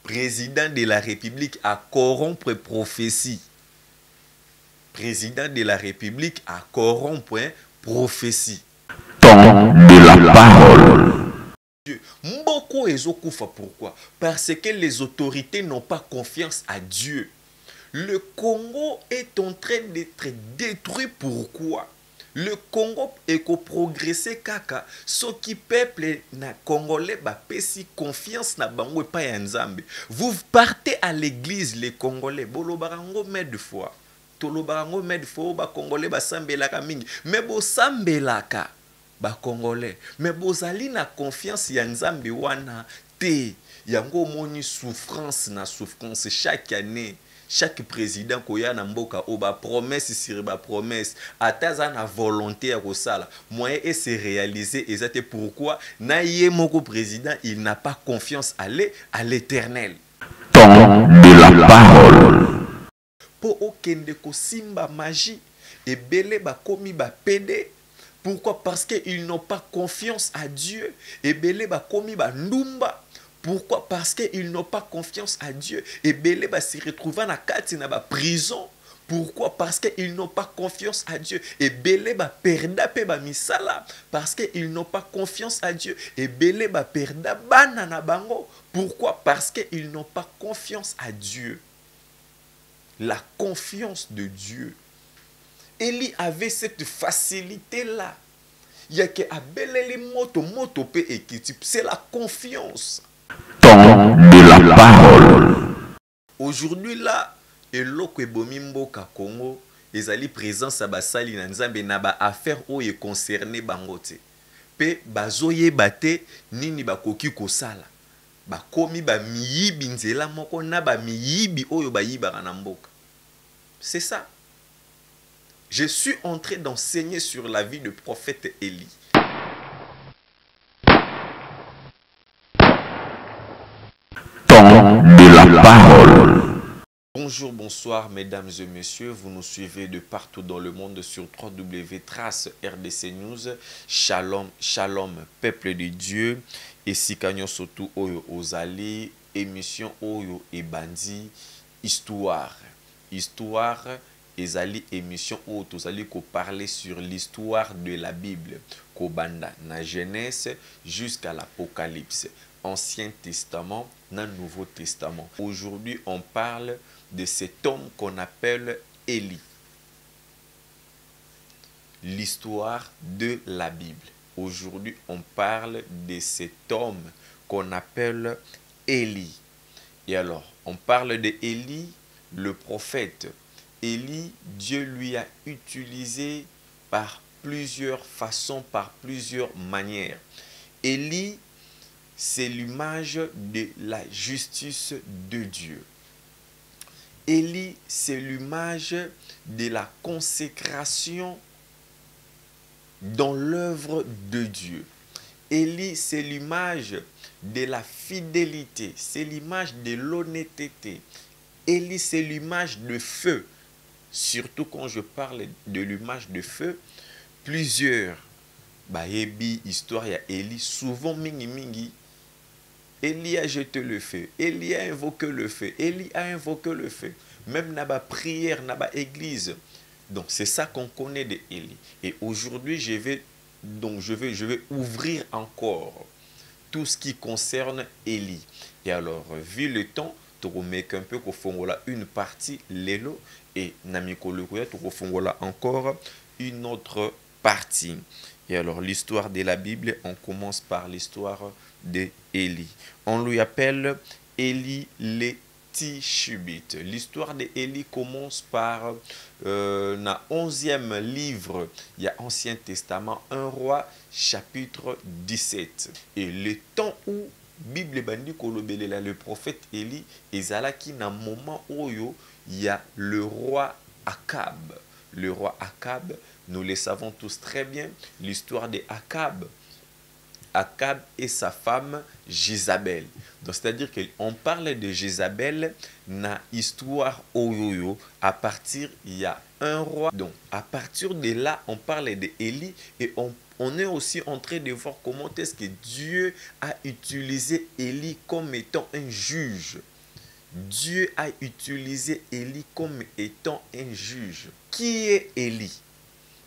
Président de la République à corrompre prophétie. Président de la République à corrompre prophétie. Temps de la parole. Mboko ezokufa, pourquoi? Parce que les autorités n'ont pas confiance à Dieu. Le Congo est en train d'être détruit. Pourquoi? Le Congo est progressé kaka ce qui peuple na congolais ba pesi confiance na bango pa ya nzambe. Vous partez à l'église les Congolais bolo barango mais de fois. Tolo barango mais de fois ba Congolais ba sambelaka mingi mais bo sambelaka ba Congolais mais bozali na confiance ya nzambe wana te yango moni souffrance na souffrance chaque année. Chaque président koya na mboka o ba promesse sur ba promesse ataza na volonté ya kosala moyen et se réaliser et c'est pourquoi na ye moko président il n'a pas confiance à l'Éternel. Temps de la parole. Po okende ko simba magie et belé ba komi ba pédé. Pourquoi? Parce qu'ils n'ont pas confiance à Dieu. Et belé ba komi ba ndumba. Pourquoi? Parce qu'ils n'ont pas confiance à Dieu. Et belé ba se retrouva na kati na ba prison. Pourquoi? Parce qu'ils n'ont pas confiance à Dieu. Et belé ba perda pe ba misala. Parce qu'ils n'ont pas confiance à Dieu. Et belé ba perda bana na bango. Pourquoi? Parce qu'ils n'ont pas confiance à Dieu. La confiance de Dieu. Élie avait cette facilité-là. Il y a que abeleli moto pe ekiti. C'est la confiance. Temps de la parole. Aujourd'hui là, eloko ebomi mboka Congo, ezali présence à basali na nzambe na ba affaire oyo concerné bango te. Pe bazoyeba te nini bakoki kosala. Bakomi ba miyibi nzela moko na ba miyibi oyo bayibaka na mboka. C'est ça. Je suis en train d'enseigner sur la vie du prophète Élie. Temps de la parole. Bonjour, bonsoir mesdames et messieurs, vous nous suivez de partout dans le monde sur www.trace RDC News. Shalom, shalom, peuple de Dieu. Et si kanyo sotu oyo ozali, émission oyo et bandi, histoire. Histoire, ezali émission où tozali ko parler sur l'histoire de la Bible. Kobanda na Genèse jusqu'à l'Apocalypse. Ancien Testament, na Nouveau Testament. Aujourd'hui, on parle de cet homme qu'on appelle Élie. L'histoire de la Bible. Aujourd'hui, on parle de cet homme qu'on appelle Élie. Et alors, on parle de Élie, le prophète. Élie, Dieu lui a utilisé par plusieurs façons, par plusieurs manières. Élie, c'est l'image de la justice de Dieu. Élie, c'est l'image de la consécration dans l'œuvre de Dieu. Élie, c'est l'image de la fidélité, c'est l'image de l'honnêteté. Élie, c'est l'image de feu. Surtout quand je parle de l'image de feu, plusieurs baébi histoire ya Élie, souvent mingi. Élie a jeté le feu, Élie a invoqué le feu, Élie a invoqué le feu. Même na ba prière, na ba église. Donc c'est ça qu'on connaît de Élie. Et aujourd'hui, je vais ouvrir encore tout ce qui concerne Élie. Et alors, vu le temps, tu remets un peu kofongola une partie lelo et namikolo koya tu kofongola encore une autre partie. Et alors, l'histoire de la Bible, on commence par l'histoire de Élie. On lui appelle Élie le Tishubite. L'histoire de Élie commence par na 11e livre, il y a Ancien Testament, 1 roi, chapitre 17. Et le temps où Bible bandi kolobelela le prophète Élie, ezalaki na moment oyo, il y a le roi Akab. Le roi Akab, nous le savons tous très bien, l'histoire de Akab. Akab et sa femme Jézabel. Donc c'est-à-dire qu'on parle de Jézabel na histoire oyoyo à partir il y a un roi. Donc à partir de là, on parle de Élie et on est aussi en train de voir comment est-ce que Dieu a utilisé Élie comme étant un juge. Dieu a utilisé Élie comme étant un juge. Qui est Élie?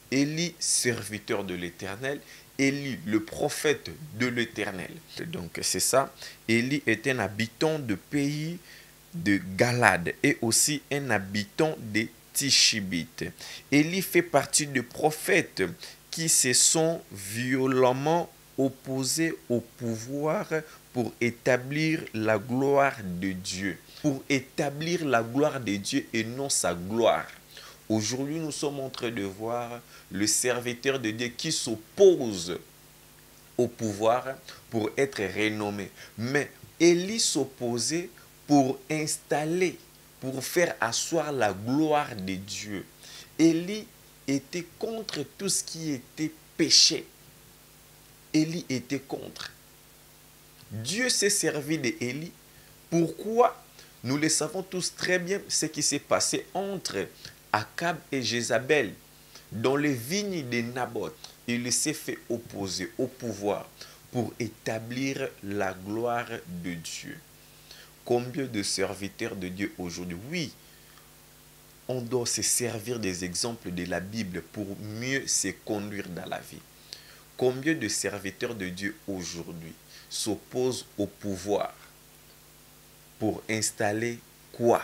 Élie, serviteur de l'Éternel. Élie, le prophète de l'Éternel. Donc c'est ça. Élie est un habitant du pays de Galade et aussi un habitant de Tishibite. Élie fait partie des prophètes qui se sont violemment opposés au pouvoir pour établir la gloire de Dieu. Pour établir la gloire de Dieu et non sa gloire. Aujourd'hui, nous sommes en train de voir le serviteur de Dieu qui s'oppose au pouvoir pour être renommé. Mais Élie s'opposait pour installer, pour faire asseoir la gloire de Dieu. Élie était contre tout ce qui était péché. Élie était contre. Dieu s'est servi d'Élie. Pourquoi? Nous le savons tous très bien ce qui s'est passé entre Akab et Jézabel dans les vignes de Naboth. Il s'est fait opposer au pouvoir pour établir la gloire de Dieu. Combien de serviteurs de Dieu aujourd'hui? Oui, on doit se servir des exemples de la Bible pour mieux se conduire dans la vie. Combien de serviteurs de Dieu aujourd'hui s'opposent au pouvoir pour installer quoi?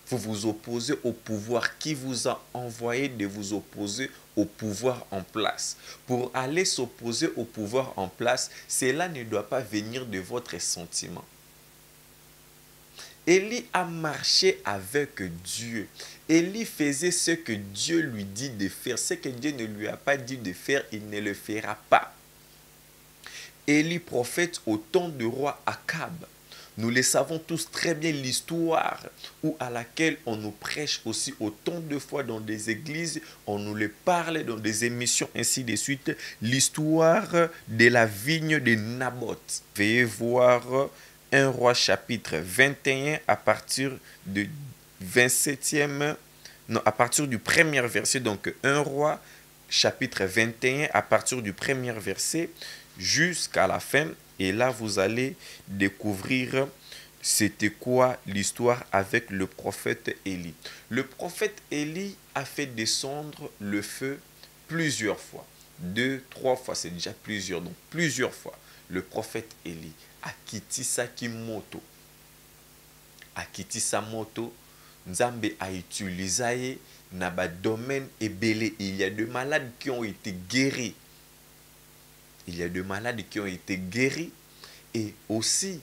Vous vous opposez au pouvoir qui vous a envoyé de vous opposer au pouvoir en place. Pour aller s'opposer au pouvoir en place, cela ne doit pas venir de votre sentiment. Élie a marché avec Dieu. Élie faisait ce que Dieu lui dit de faire. Ce que Dieu ne lui a pas dit de faire, il ne le fera pas. Élie prophète au temps du roi Akab. Nous le savons tous très bien, l'histoire à laquelle on nous prêche aussi autant de fois dans des églises, on nous le parle dans des émissions, ainsi de suite. L'histoire de la vigne de Naboth. Veuillez voir 1 Roi chapitre 21 à partir du 27e, non, à partir du premier verset. Donc 1 Roi chapitre 21 à partir du premier verset jusqu'à la fin. Et là, vous allez découvrir c'était quoi l'histoire avec le prophète Élie. Le prophète Élie a fait descendre le feu plusieurs fois. 2, 3 fois, c'est déjà plusieurs. Donc plusieurs fois, le prophète Élie a quitté sa moto. A quitté sa moto. Nzambe a utilisé dans le domaine ébélé. Il y a des malades qui ont été guéris. Il y a des malades qui ont été guéris. Et aussi,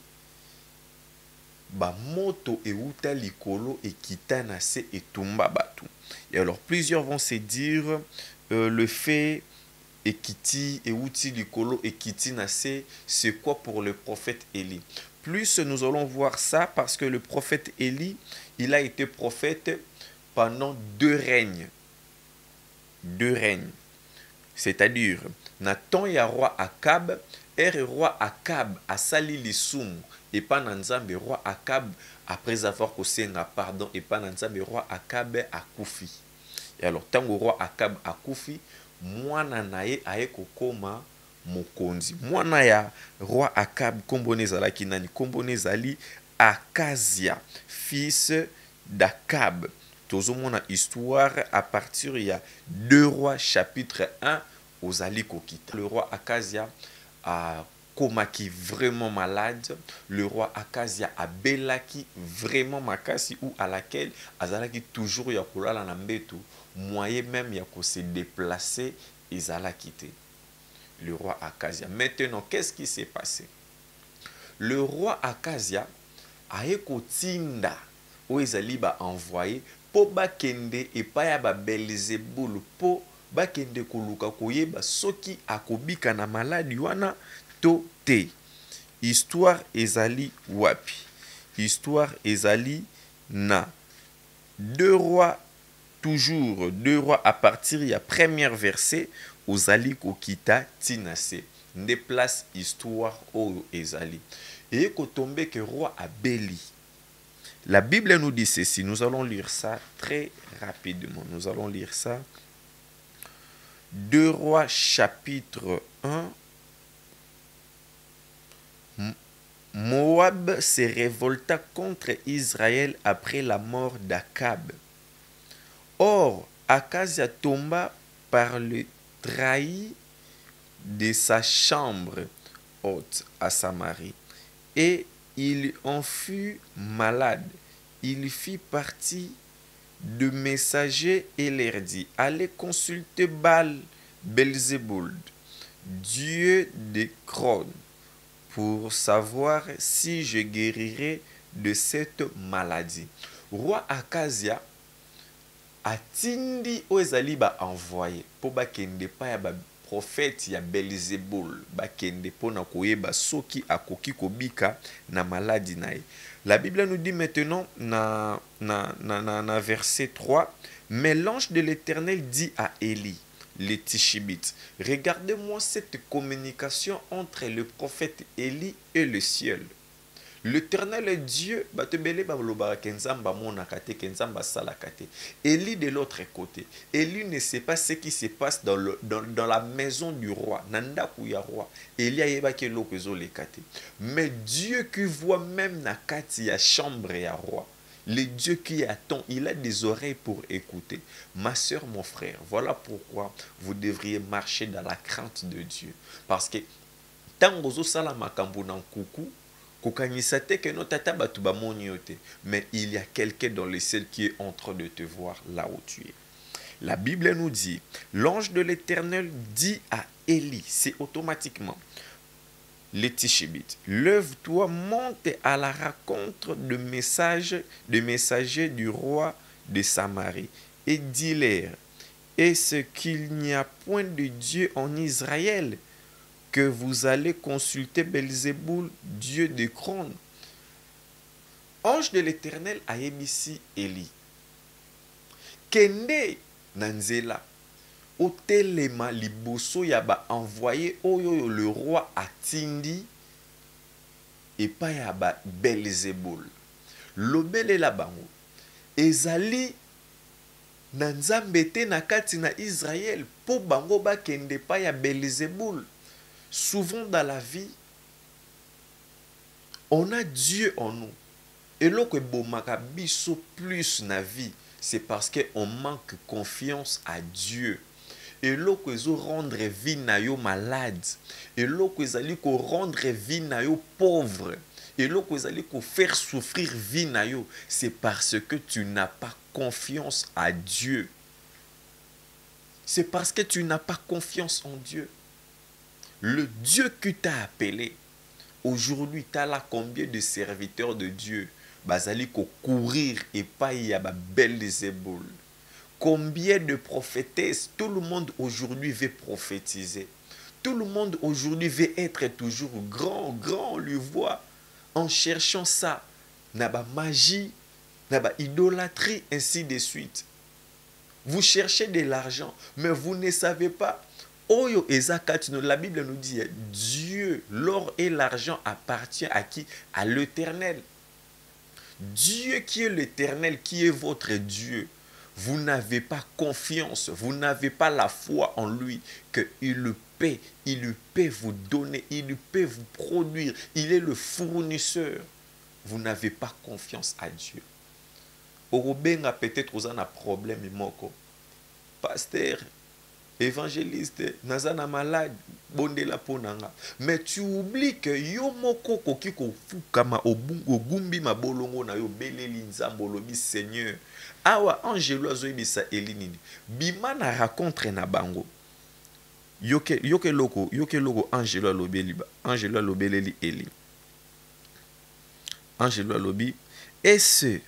moto et uta likolo et kitanase et tumba batu. Et alors, plusieurs vont se dire le fait et kiti et uti likolo et kitinase, c'est quoi pour le prophète Élie? Plus nous allons voir ça parce que le prophète Élie, il a été prophète pendant 2 règnes. 2 règnes. C'est-à-dire, Nathan et roi Akab, et roi Akab a sali lisumu, et pas Nzambe roi Akab, après avoir kosenga pardon, et pas Nzambe roi Akab a koufi. Et alors, tant que roi Akab a koufi, mwana naye aye kokoma mokonzi. Mwana ya roi Akab, kombone zalaki nani? Kombone zali Akazia, fils d'Akab. Tous mon histoire à partir il y a 2 rois chapitre 1 aux Alikokita. Le roi Akazia a komaki vraiment malade. Le roi Akazia a belaki vraiment makasi ou à laquelle azalaki toujours ya kolala na mbeto, moyen même ya ko se déplacer ezala quitté. Le roi Akazia. Maintenant, qu'est-ce qui s'est passé? Le roi Akazia a ekotinda o ezali ba envoyé po bakende epaya ba Belzebul po bakende koluka koyeba soki akobika na maladi wana to te. Histoire ezali wapi? Histoire ezali na 2 rois, toujours 2 rois à partir ya premier verset ozali kokita tinase. Nde place histoire oyo ezali. Et kotombe que roi abeli. La Bible nous dit ceci. Nous allons lire ça très rapidement. Nous allons lire ça. 2 Rois chapitre 1. Moab se révolta contre Israël après la mort d'Akab. Or, Akazia tomba par le trahi de sa chambre haute à Samarie, et il en fut malade. Il fit partie de messagers et leur dit: allez consulter Baal Belzéboul, dieu de Cron, pour savoir si je guérirai de cette maladie. Roi Akazia atindi oyo ezali baenvoye mpo bakende pa ya baprofete ya Belzéboul, bakende mpona koyeba soki akoki kobika na maladi na ye. La Bible nous dit maintenant na verset 3, mais l'ange de l'Éternel dit à Élie, le Tishibite: regardez-moi cette communication entre le prophète Élie et le ciel. L'Éternel est Dieu. Élie de l'autre côté. Élie ne sait pas ce qui se passe dans la maison du roi. Mais Dieu qui voit même na kati ya chambre ya roi, le Dieu qui attend, il a des oreilles pour écouter. Ma soeur, mon frère, voilà pourquoi vous devriez marcher dans la crainte de Dieu. Parce que tant que vous avez coucou, mais il y a quelqu'un dans le ciel qui est en train de te voir là où tu es. La Bible nous dit, l'ange de l'Éternel dit à Élie, c'est automatiquement les Tishibites: lève-toi, monte à la rencontre de messagers du roi de Samarie, et dis-leur: est-ce qu'il n'y a point de Dieu en Israël, que vous allez consulter Belzéboul, dieu de Cron? Ange de l'Éternel a émissi Élie: kende nanzela otelema liboso ya ba envoyé oyo le roi atindi epa ya ba Belzéboul. Lobelela bango ezali na nzambe te na kati na Israël po bango bakende pa ya Belzéboul. Souvent dans la vie, on a Dieu en nous. Et lorsque bomaka biso plus na vie, c'est parce qu'on manque confiance à Dieu. Et lorsque vous rendre vie na yo malade, et lorsque vous allez rendre vie na yo pauvre, et lorsque vous allez faire souffrir vie na yo, c'est parce que tu n'as pas confiance à Dieu. C'est parce que tu n'as pas confiance en Dieu. Le Dieu qui t'a appelé, aujourd'hui, tu as là combien de serviteurs de Dieu, bazali ko courir et pas y a Belzéboul. Combien de prophétesses, tout le monde aujourd'hui veut prophétiser. Tout le monde aujourd'hui veut être toujours grand, on lui voit en cherchant ça. Naba magie, naba idolâtrie, ainsi de suite. Vous cherchez de l'argent, mais vous ne savez pas. Oyo ezakatino, la Bible nous dit, Dieu, l'or et l'argent appartient à qui? À l'Éternel. Dieu qui est l'Éternel, qui est votre Dieu. Vous n'avez pas confiance, vous n'avez pas la foi en lui, qu'il peut vous donner, il peut vous produire, il est le fournisseur. Vous n'avez pas confiance à Dieu. Obenga peut-être vous avez un problème, moko. Pasteur, évangéliste, nazana malade, bondela ponanga. Mais tu oublies que yo moko koki ko fukama ogumbi mabolongo na yo beleli nzambo lobi Seigneur. Awa angelo azoyebisa elinini. Bima na racontre na bango. Yoke loko angelo alobeli angelo alobeleli Eli. Angelo alobi: est-ce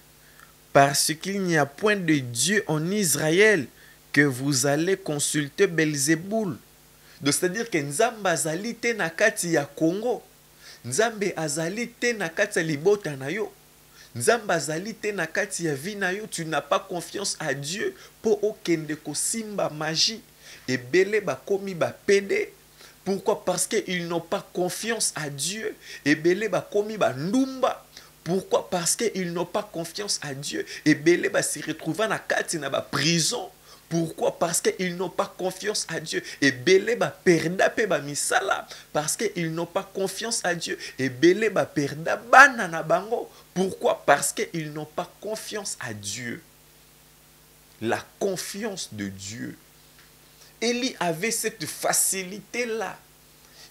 parce qu'il n'y a point de Dieu en Israël que vous allez consulter Belzéboul? Donc c'est-à-dire que Nzambe azali te na kati ya Congo, Nzambe azali te na kati ya libota na yo, Nzambe azali te na kati ya vie na yo. Tu n'as pas confiance à Dieu po okende ko simba magie et belé ba komi ba pédé. Pourquoi? Parce qu'ils n'ont pas confiance à Dieu. Et belé ba komi ba ndumba. Pourquoi? Parce qu'ils n'ont pas confiance à Dieu. Et belé ba se retrouver na kati na ba prison. Pourquoi? Parce qu'ils n'ont pas confiance à Dieu. Et belé ba perda pe ba misala. Parce qu'ils n'ont pas confiance à Dieu. Et belé ba perda bana na bango. Pourquoi? Parce qu'ils n'ont pas confiance à Dieu. La confiance de Dieu. Élie avait cette facilité-là.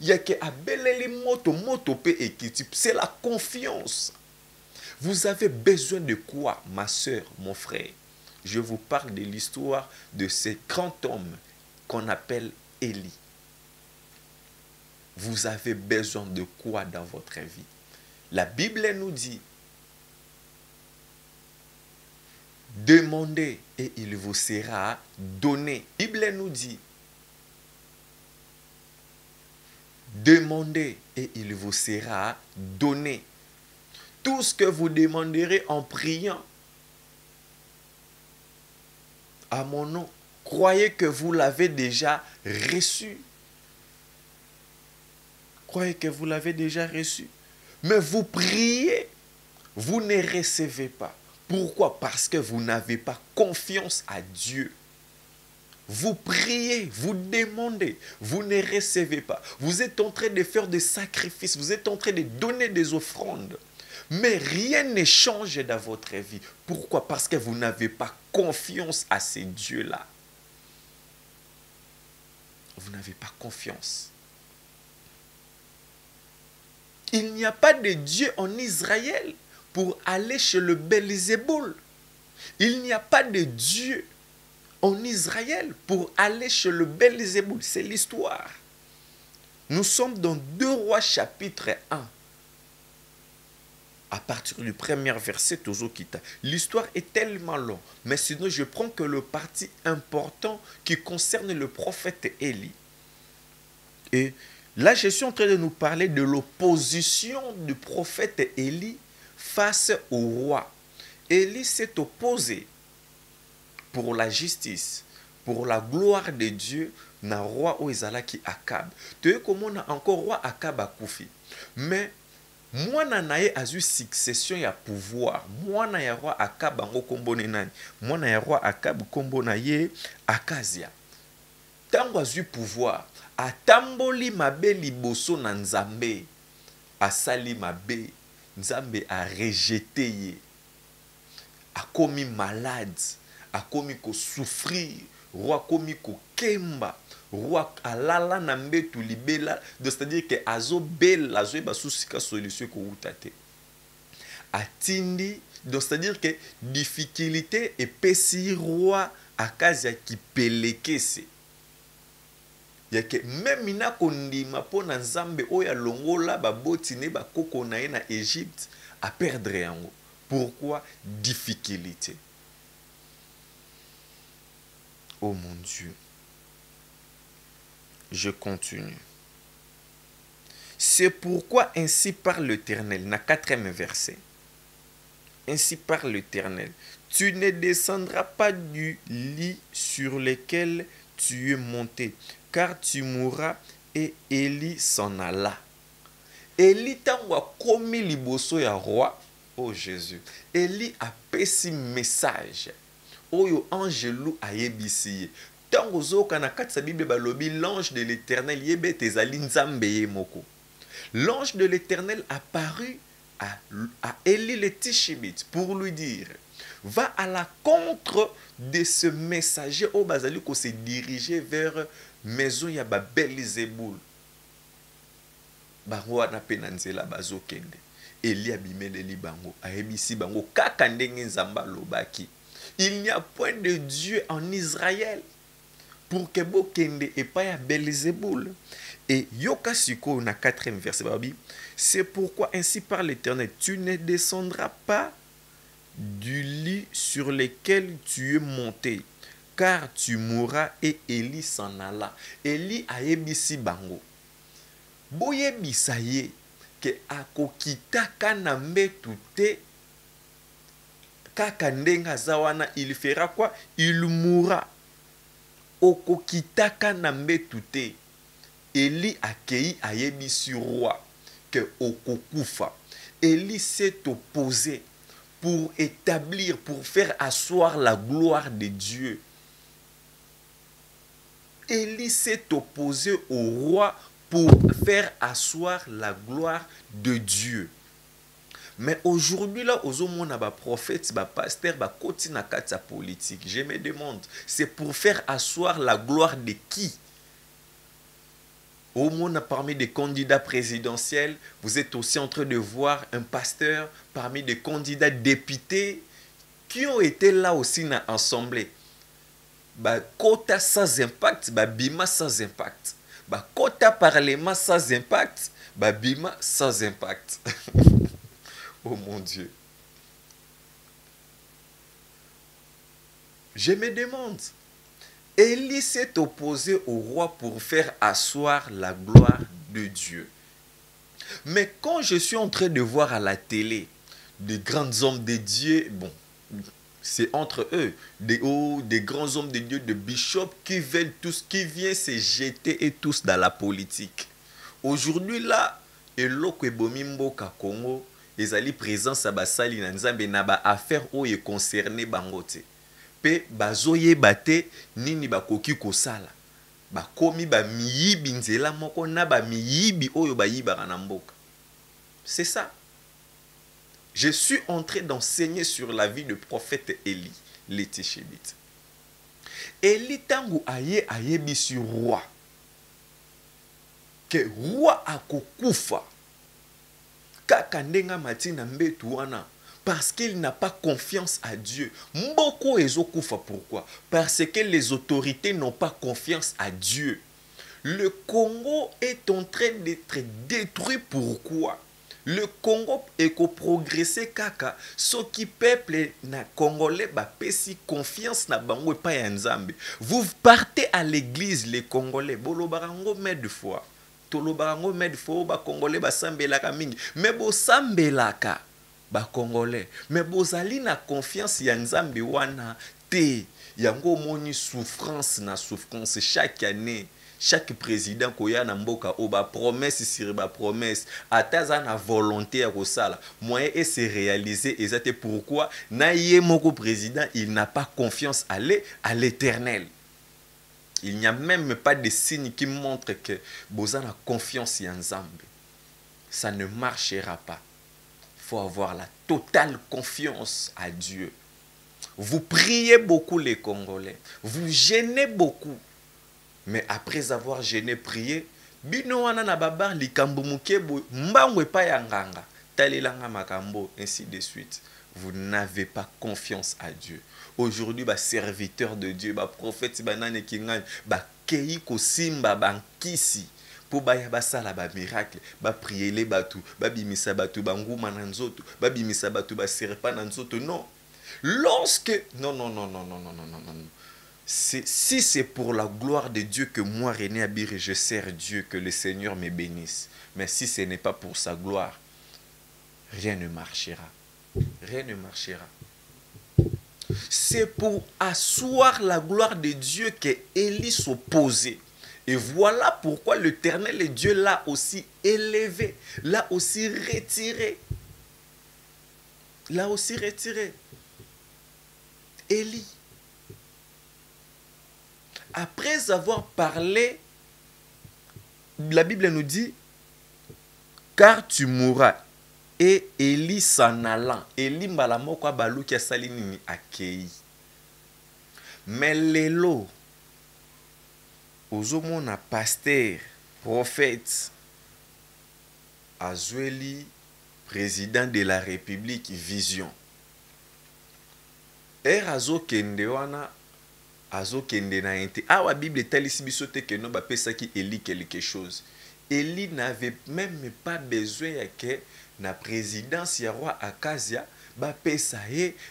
Il y a que abeleli moto pe ekiti. C'est la confiance. Vous avez besoin de quoi, ma soeur, mon frère? Je vous parle de l'histoire de ce grand homme qu'on appelle Élie. Vous avez besoin de quoi dans votre vie? La Bible nous dit, demandez et il vous sera donné. La Bible nous dit, demandez et il vous sera donné. Tout ce que vous demanderez en priant à mon nom, croyez que vous l'avez déjà reçu. Croyez que vous l'avez déjà reçu. Mais vous priez, vous ne recevez pas. Pourquoi? Parce que vous n'avez pas confiance à Dieu. Vous priez, vous demandez, vous ne recevez pas. Vous êtes en train de faire des sacrifices, vous êtes en train de donner des offrandes. Mais rien ne change dans votre vie. Pourquoi? Parce que vous n'avez pas confiance à ces dieux-là. Vous n'avez pas confiance. Il n'y a pas de Dieu en Israël pour aller chez le Belzéboul. Il n'y a pas de Dieu en Israël pour aller chez le Belzéboul. C'est l'histoire. Nous sommes dans 2 Rois chapitre 1. À partir du premier verset, l'histoire est tellement longue. Mais sinon, je prends que le parti important qui concerne le prophète Élie. Et là, je suis en train de nous parler de l'opposition du prophète Élie face au roi. Élie s'est opposé pour la justice, pour la gloire de Dieu, na roi Oezalaki Akab. Tu sais comment on a encore roi Akab à Koufi. Mais mwana na ye azu succession ya pouvoir. Mwana ya roi Akab ango kombo ne nani? Mwana ya roi Akab kombo na ye Akazia. Tango azu pouvoir, atamboli mabe liboso na Nzambe. Asali mabe, Nzambe a rejeté ye. Akomi malade, akomi ko souffrir, roi komi ko kemba. Roi alala na mbetu libela, c'est-à-dire que azo bel azo ba susika solution ko utate. Atindi, c'est-à-dire que difficulté et pesi roi Akazia ki pelekese. Ya que même ina kondima pona Nzambe oya longola ba botine ba koko na ye na Égypte a perdre yango. Pourquoi? Difficulté. Oh mon Dieu. Je continue. C'est pourquoi ainsi parle l'Éternel, na 4e verset. Ainsi parle l'Éternel. Tu ne descendras pas du lit sur lequel tu es monté, car tu mourras. Et Élie s'en alla. Élie tangwa komi liboso ya roi. Oh Jésus. Élie a pesi message. Oyo angelou a yebisi. Tango zoka na kati sa Bible balobi l'ange de l'Éternel yebe tezali Nzambe ye moko. L'ange de l'Éternel apparut à Élie le Tishibite pour lui dire: va à la contre de ce messager au bazali ko se diriger vers maison ya ba Belzéboul. Bango na penanzela bazokende. Élie abimeleli bango ayebisi bango kaka ndenge Nzamba lobaki. Il n'y a point de Dieu en Israël pour que bokende et pas ya Belzéboul. Et yoka siko na 4e verset babi, c'est pourquoi ainsi parle l'Éternel, tu ne descendras pas du lit sur lequel tu es monté, car tu mourras. Et Élie s'en alla. Élie ayebisi bango. Boyebisa ye ke akokitaka na mbetu te. Kaka ndenga zawana, il fera quoi? Il mourra. Okokitaka na mbetu te. Élie akei ayebisi roi que okokufa. Élie s'est opposé pour établir, pour faire asseoir la gloire de Dieu. Élie s'est opposé au roi pour faire asseoir la gloire de Dieu. Mais aujourd'hui, là, aux hommes, on prophètes, pasteurs, côté na kati politique. Je me demande, c'est pour faire asseoir la gloire de qui? Au monde, parmi des candidats présidentiels, vous êtes aussi en train de voir un pasteur parmi des candidats députés qui ont été là aussi dans l'Assemblée. Quota sans impact, bima sans impact. Quota parlement sans impact, bima sans impact. Oh mon Dieu. Je me demande, Élie s'est opposé au roi pour faire asseoir la gloire de Dieu. Mais quand je suis en train de voir à la télé des grands hommes de Dieu, bon, c'est entre eux, des grands hommes de Dieu, des bishops qui veulent tous, qui viennent se jeter et tous dans la politique. Aujourd'hui là, eloko ebomi mboka Congo, ezali présence à basali na nzambe na ba affaire oyo concerné bango te. Pe bazoyeba te nini bakoki kosala. Bakomi ba miyibi nzela moko na ba miyibi oyo bayibaka na mboka. C'est ça. Je suis en train d'enseigner sur la vie de prophète Élie, l'Étichébite. Élie tangu ayebi sur roi. Que roi akokufa. Kaka ndenga matina mbetu wana. Parce qu'il n'a pas confiance à Dieu. Mboko ezokufa pourquoi? Parce que les autorités n'ont pas confiance à Dieu. Le Congo est en train d'être détruit pourquoi? Le Congo est progressé kaka, ce qui peuple na Congolais ba pesi confiance na bango pa ya nzambe. Vous partez à l'église les Congolais, bolo barango met de foi. Tolo barango met de foi ba Congolais ba sambelaka mingi, mais bo sambelaka ba Congolais, mais bozali na confiance ya nzambe wana te. Yango moni souffrance na souffrance chaque année. Chaque président koya na mboka oba promesse sur ba promesse ataza na volonté ya kosala moyen et se réaliser exacte pourquoi na ye moko président il n'a pas confiance à l'Éternel. Il n'y a même pas de signes qui montrent que boza na confiance en Nzambe. Ça ne marchera pas. Il faut avoir la totale confiance à Dieu. Vous priez beaucoup les Congolais, vous gênez beaucoup. Mais après avoir gêné, prié, bino wana na babar likambo mukebo mbangwe pa ya nganga talelanga makambo ainsi de suite. Vous n'avez pas confiance à Dieu. Aujourd'hui ba serviteur de Dieu, ba prophète banane kingani, ba kei ko simba bankisi pour ba basala ba miracle, ba prier les batu, ba bimisa batu banguma na nzoto, ba bimisa batu ba serpa na nzoto. Non. Lorsque non. Si c'est pour la gloire de Dieu que moi, René Abiré, je sers Dieu, que le Seigneur me bénisse. Mais si ce n'est pas pour sa gloire, rien ne marchera. Rien ne marchera. C'est pour asseoir la gloire de Dieu que Élie s'opposait. Et voilà pourquoi l'Éternel et Dieu l'a aussi élevé, l'a aussi retiré. L'a aussi retiré. Élie. Après avoir parlé, la Bible nous dit, car tu mourras. Et Élie s'en allant. Élie mbalamoko balu qui a salinini akei. Mais lelo, ozomona pasteur, prophète, Azueli, président de la République, vision. Erazo kendewana. Azo kende na inte. Awa Bible talisi bisote que non ba pesaki Élie quelque chose. Élie n'avait même pas besoin que na présidence ya roi Akazia ba pesa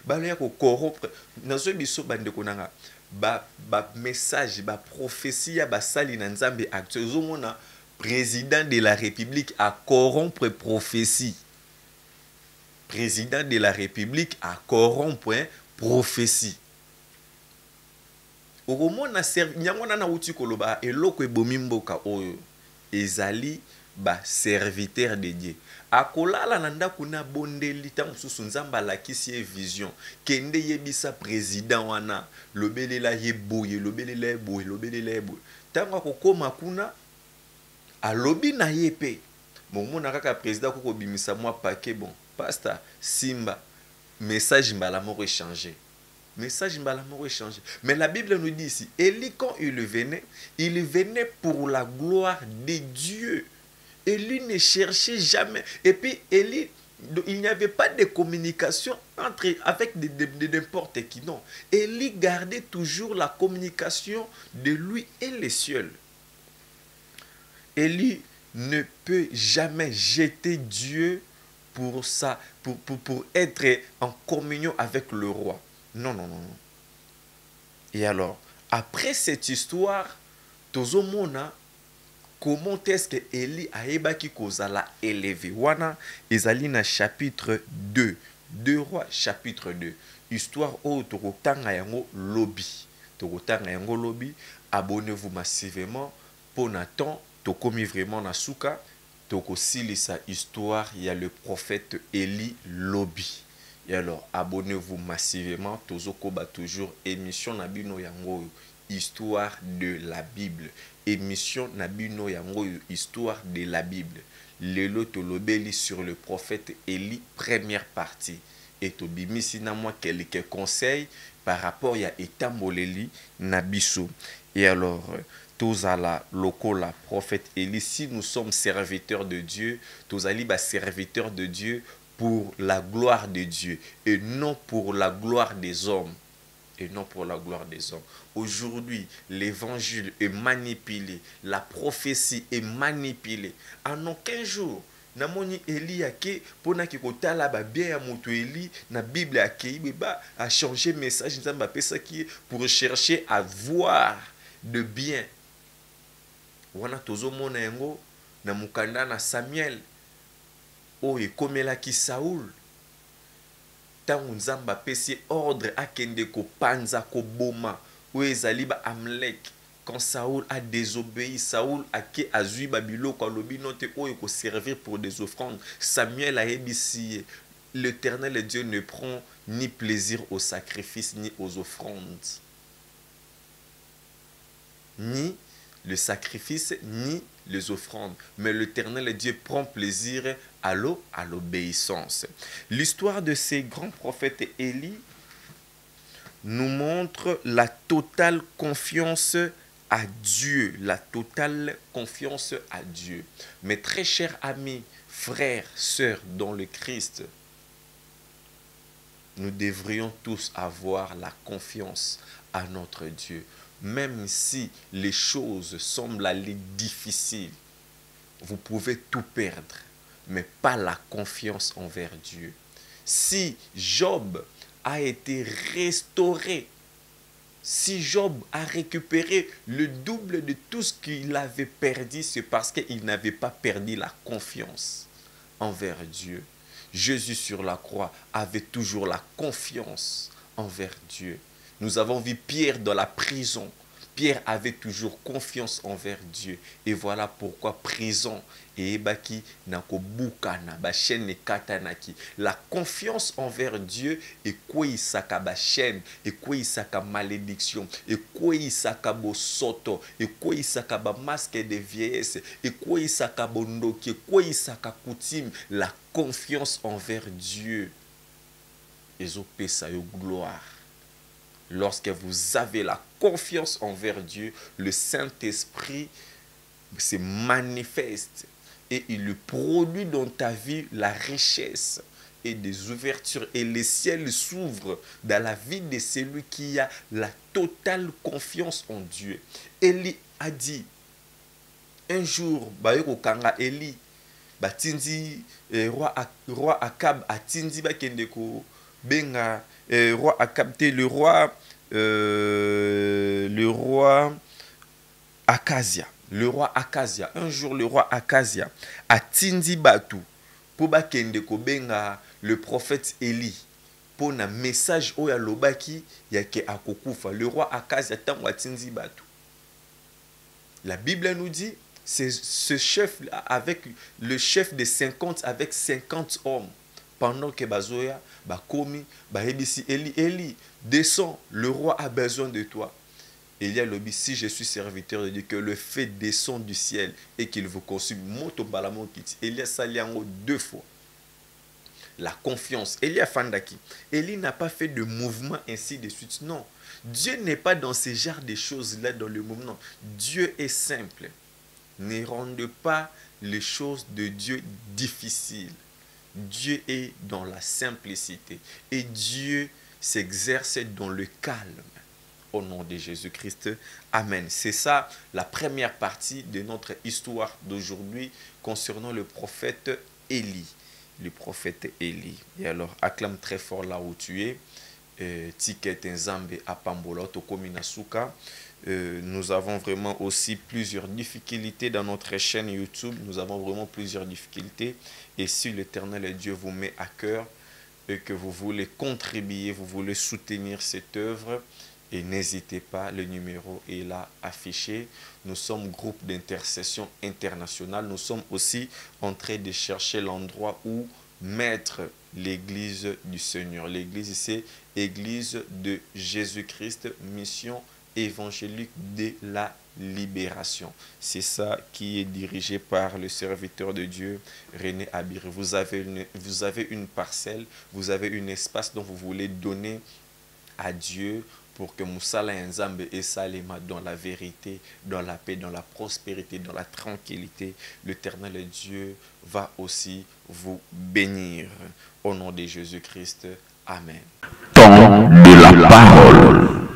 ba ya ko corrompre nazo biso bande konanga ba message ba prophétie ba sali na nzambe actuel zomona président de la République a corrompre prophétie. Président de la République a corrompre prophétie. Okomona nyango na uti koloba eloko ebomi mboka oyo ezali ba serviteur de Dieu. Akolala na ndako na bondeli ta mususu nzamba lakisi vision kende yebisa président wana lobelela ye boye lobelela boye lobelela boye ntango akokoma kuna alobi na ye pe momona kaka président koko bimisa mwa paquet bon pasta simba message mbala moko échangé. Message mbala moko échangé. Mais la Bible nous dit ici, Élie quand il venait pour la gloire de Dieu. Élie ne cherchait jamais. Et puis Élie, il n'y avait pas de communication avec n'importe qui. Non. Élie gardait toujours la communication de lui et les cieux. Élie ne peut jamais jeter Dieu pour être en communion avec le roi. Non, non, non, non. Et alors, après cette histoire, tozomona comment est-ce que Élie a ébaki kozala élevé. Wana ezali na chapitre 2. 2 rois chapitre 2. Histoire au tokotanga yango lobby. Tokotanga yango lobby. Abonnez-vous massivement pour Nathan. Tokomi vraiment na suka. Toko silisa histoire, il y a le prophète Élie lobby. Et alors, abonnez-vous massivement. Tozokoba toujours émission Nabino Yango, histoire de la Bible. Émission Nabino Yango, histoire de la Bible. Lelo tolobeli sur le prophète Élie, première partie. Et tobimisi na moi quelques conseils par rapport à Etamboleli Nabiso. Et alors, Tozala lokola prophète Élie, si nous sommes serviteurs de Dieu, Tozali ba serviteurs de Dieu pour la gloire de Dieu et non pour la gloire des hommes. Et non pour la gloire des hommes. Aujourd'hui, l'évangile est manipulé, la prophétie est manipulée. En aucun jour, namoni Élie ake pona ki kotala ba bien ya moto Élie na Bible ake ba a changer message nzamba pesa ki pour chercher à voir de bien. Wana tozomona yango na mukanda na Samuel o ekomelaki Saoul. Tango nzamba pesi ordre akende ko panza ko boma o ezali ba Amalek. Quand Saoul a désobéi, Saoul a ke azui babilo ko lobi note o eko servir pour des offrandes. Samuel a ébissi. L'Éternel Dieu ne prend ni plaisir aux sacrifices ni aux offrandes. Ni le sacrifice, ni les offrandes. Mais l'Éternel Dieu prend plaisir à l'obéissance. L'histoire de ces grands prophètes Élie nous montre la totale confiance à Dieu. La totale confiance à Dieu. Mes très chers amis, frères, sœurs dans le Christ, nous devrions tous avoir la confiance à notre Dieu. Même si les choses semblent aller difficiles, vous pouvez tout perdre, mais pas la confiance envers Dieu. Si Job a été restauré, si Job a récupéré le double de tout ce qu'il avait perdu, c'est parce qu'il n'avait pas perdu la confiance envers Dieu. Jésus sur la croix avait toujours la confiance envers Dieu. Nous avons vu Pierre dans la prison. Pierre avait toujours confiance envers Dieu. Et voilà pourquoi prison et baki nakobukana ba chaîne katanaki. La confiance envers Dieu est quoi isaka ba chaîne, et quoi isaka malédiction, et quoi isaka bosoto, et quoi isaka ba masque de vieillesse, et quoi isaka bondoki, et quoi isaka coutume. La confiance envers Dieu ezopesa yo gloire. Lorsque vous avez la confiance envers Dieu, le Saint-Esprit se manifeste et il produit dans ta vie la richesse et des ouvertures. Et les ciels s'ouvrent dans la vie de celui qui a la totale confiance en Dieu. Élie a dit, un jour, Bayoko Kanga Élie, Batindi, roi Akab, Atindi Bakendeko, Benga, roi Akabté, le roi Akazia. Le roi Akazia. Un jour, le roi Akazia a tindi batu pour bakende ko benga le prophète Élie pour un message oya lobaki yake akokufa. Le roi Akazia tango tindi batu. La Bible nous dit, c'est ce chef avec le chef de 50 avec 50 hommes. Pendant que Bazoya, Bakomi, Bahebisi, Élie, descends, le roi a besoin de toi. Élie a lobby, si je suis serviteur de Dieu, que le feu descend du ciel et qu'il vous consume. Moto balamo kiti. Élie a sali yango 2 fois. La confiance. Élie a fandaki. Élie n'a pas fait de mouvement ainsi de suite. Non. Dieu n'est pas dans ce genre de choses-là dans le mouvement. Dieu est simple. Ne rendez pas les choses de Dieu difficiles. Dieu est dans la simplicité. Et Dieu s'exerce dans le calme. Au nom de Jésus-Christ. Amen. C'est ça la première partie de notre histoire d'aujourd'hui concernant le prophète Élie. Le prophète Élie. Et alors, acclame très fort là où tu es. Ticket Nzambe à Pambola, Tokominasuka. Nous avons vraiment aussi plusieurs difficultés dans notre chaîne YouTube. Nous avons vraiment plusieurs difficultés. Et si l'Éternel Dieu vous met à cœur et que vous voulez contribuer, vous voulez soutenir cette œuvre, et n'hésitez pas, le numéro est là affiché. Nous sommes groupe d'intercession internationale. Nous sommes aussi en train de chercher l'endroit où mettre l'église du Seigneur. L'église, c'est Église de Jésus-Christ, mission évangélique de la libération. C'est ça qui est dirigé par le serviteur de Dieu, René Abir. Vous avez une parcelle, vous avez un espace dont vous voulez donner à Dieu pour que Moussala Nzambe et Salema dans la vérité, dans la paix, dans la prospérité, dans la tranquillité. L'Éternel Dieu va aussi vous bénir. Au nom de Jésus-Christ. Amen. Temps de la parole.